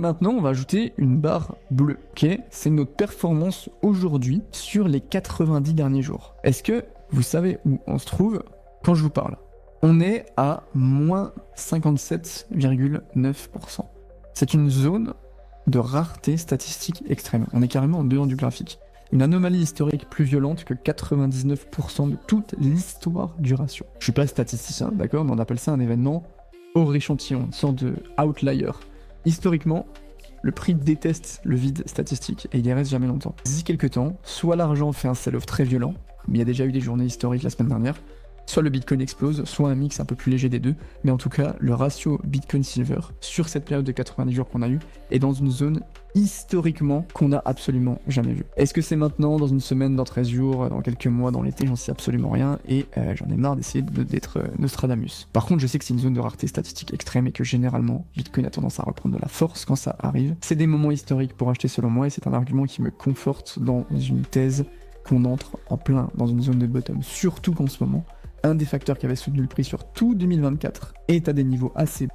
maintenant, on va ajouter une barre bleue, ok? C'est notre performance aujourd'hui sur les 90 derniers jours. Est-ce que vous savez où on se trouve quand je vous parle? On est à moins 57,9%. C'est une zone de rareté statistique extrême. On est carrément en dehors du graphique. Une anomalie historique plus violente que 99% de toute l'histoire du ratio. Je suis pas statisticien, d'accord, mais on appelle ça un événement hors échantillon, une sorte de outlier. Historiquement, le prix déteste le vide statistique et il y reste jamais longtemps. D'ici quelques temps, soit l'argent fait un sell-off très violent, mais il y a déjà eu des journées historiques la semaine dernière, soit le Bitcoin explose, soit un mix un peu plus léger des deux, mais en tout cas, le ratio Bitcoin-Silver sur cette période de 90 jours qu'on a eu est dans une zone historiquement qu'on n'a absolument jamais vue. Est-ce que c'est maintenant, dans une semaine, dans 13 jours, dans quelques mois, dans l'été? J'en sais absolument rien et j'en ai marre d'essayer d'être Nostradamus. Par contre, je sais que c'est une zone de rareté statistique extrême et que généralement, Bitcoin a tendance à reprendre de la force quand ça arrive. C'est des moments historiques pour acheter selon moi et c'est un argument qui me conforte dans une thèse qu'on entre en plein dans une zone de bottom, surtout qu'en ce moment, un des facteurs qui avait soutenu le prix sur tout 2024 est à des niveaux assez